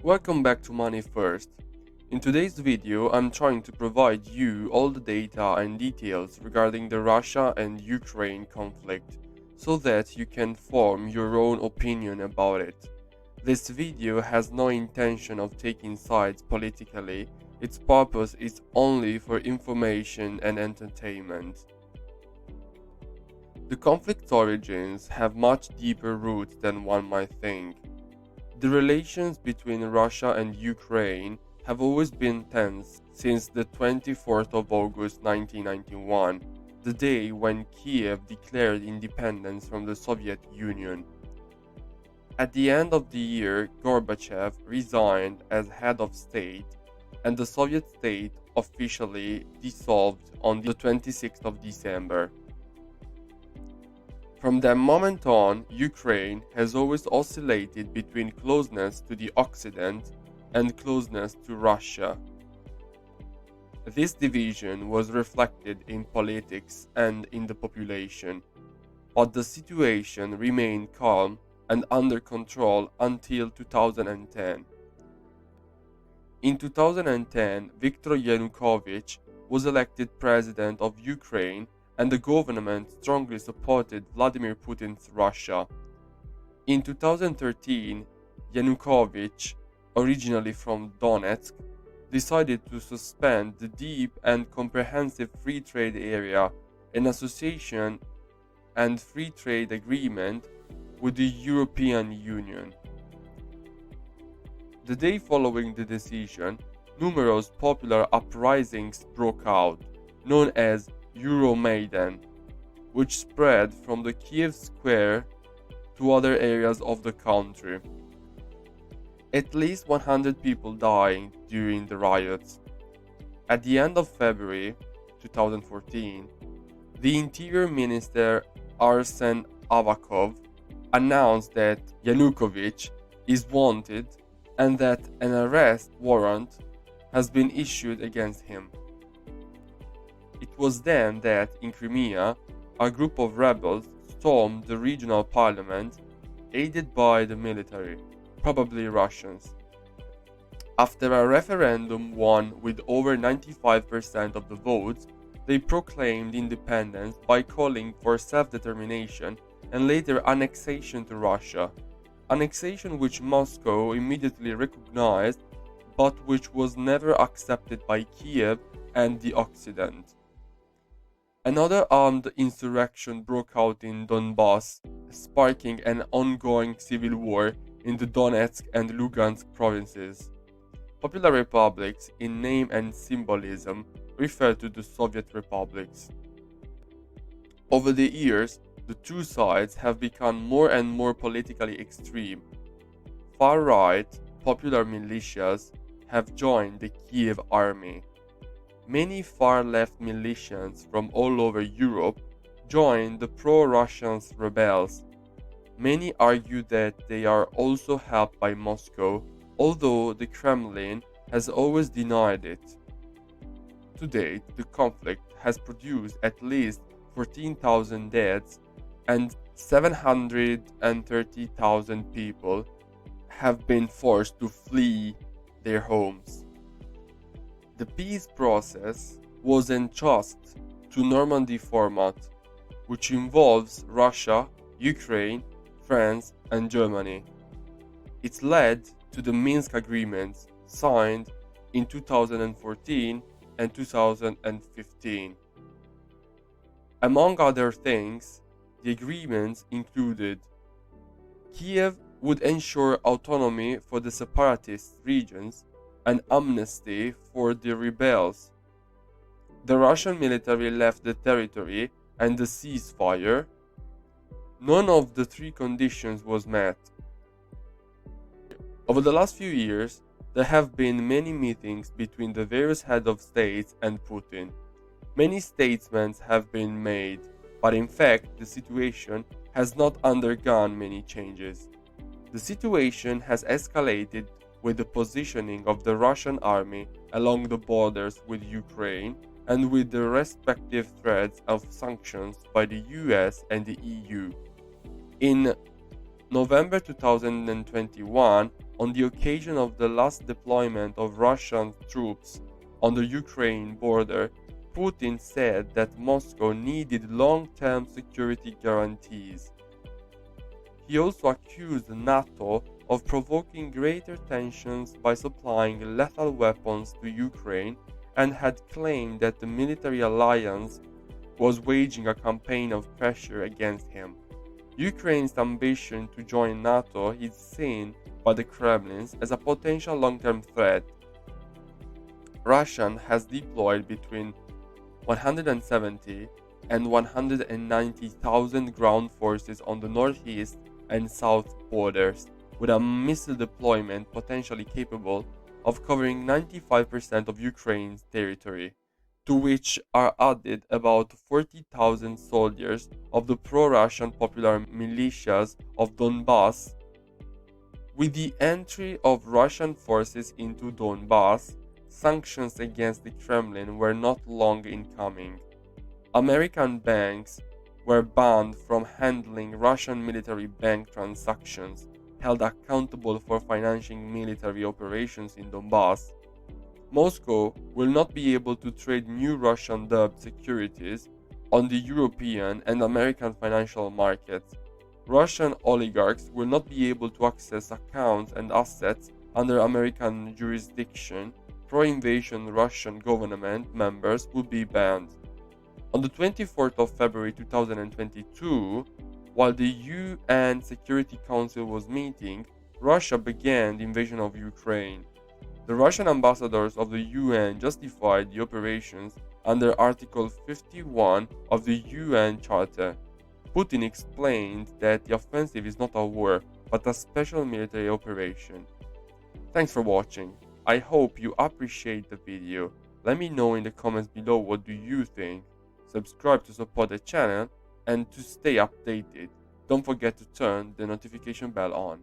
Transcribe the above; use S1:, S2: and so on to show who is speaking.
S1: Welcome back to Money First. In today's video, I'm trying to provide you all the data and details regarding the Russia and Ukraine conflict so that you can form your own opinion about it. This video has no intention of taking sides politically, its purpose is only for information and entertainment. The conflict's origins have much deeper roots than one might think. The relations between Russia and Ukraine have always been tense since the 24th of August 1991, the day when Kiev declared independence from the Soviet Union. At the end of the year, Gorbachev resigned as head of state, and the Soviet state officially dissolved on the 26th of December. From that moment on, Ukraine has always oscillated between closeness to the Occident and closeness to Russia. This division was reflected in politics and in the population, but the situation remained calm and under control until 2010. In 2010, Viktor Yanukovych was elected president of Ukraine and the government strongly supported Vladimir Putin's Russia. In 2013, Yanukovych, originally from Donetsk, decided to suspend the deep and comprehensive free trade area, an association and free trade agreement with the European Union. The day following the decision, numerous popular uprisings broke out, known as Euromaidan, which spread from the Kiev square to other areas of the country. At least 100 people died during the riots. At the end of February 2014, the Interior Minister Arsen Avakov announced that Yanukovych is wanted and that an arrest warrant has been issued against him. It was then that, in Crimea, a group of rebels stormed the regional parliament, aided by the military, probably Russians. After a referendum won with over 95% of the votes, they proclaimed independence by calling for self-determination and later annexation to Russia, annexation which Moscow immediately recognized but which was never accepted by Kiev and the Occident. Another armed insurrection broke out in Donbass, sparking an ongoing civil war in the Donetsk and Lugansk provinces. Popular republics, in name and symbolism, refer to the Soviet republics. Over the years, the two sides have become more and more politically extreme. Far-right, popular militias have joined the Kiev army. Many far-left militias from all over Europe joined the pro-Russian rebels. Many argue that they are also helped by Moscow, although the Kremlin has always denied it. To date, the conflict has produced at least 14,000 deaths and 730,000 people have been forced to flee their homes. The peace process was entrusted to Normandy format, which involves Russia, Ukraine, France, and Germany. It led to the Minsk agreements signed in 2014 and 2015. Among other things, the agreements included Kiev would ensure autonomy for the separatist regions and amnesty for the rebels. The Russian military left the territory and the ceasefire. None of the three conditions was met. Over the last few years, there have been many meetings between the various heads of states and Putin. Many statements have been made, but in fact, the situation has not undergone many changes. The situation has escalated with the positioning of the Russian army along the borders with Ukraine and with the respective threats of sanctions by the US and the EU. In November 2021, on the occasion of the last deployment of Russian troops on the Ukraine border, Putin said that Moscow needed long-term security guarantees. He also accused NATO of provoking greater tensions by supplying lethal weapons to Ukraine and had claimed that the military alliance was waging a campaign of pressure against him. Ukraine's ambition to join NATO is seen by the Kremlin as a potential long-term threat. Russia has deployed between 170 and 190,000 ground forces on the northeast and south borders, with a missile deployment potentially capable of covering 95% of Ukraine's territory, to which are added about 40,000 soldiers of the pro-Russian popular militias of Donbass. With the entry of Russian forces into Donbass, sanctions against the Kremlin were not long in coming. American banks were banned from handling Russian military bank transactions, held accountable for financing military operations in Donbass. Moscow will not be able to trade new Russian dubbed securities on the European and American financial markets. Russian oligarchs will not be able to access accounts and assets under American jurisdiction. Pro-invasion Russian government members would be banned. On the 24th of February 2022, while the UN Security Council was meeting, Russia began the invasion of Ukraine. The Russian ambassadors of the UN justified the operations under Article 51 of the UN Charter. Putin explained that the offensive is not a war, but a special military operation. Thanks for watching. I hope you appreciate the video. Let me know in the comments below what do you think. Subscribe to support the channel and to stay updated. Don't forget to turn the notification bell on.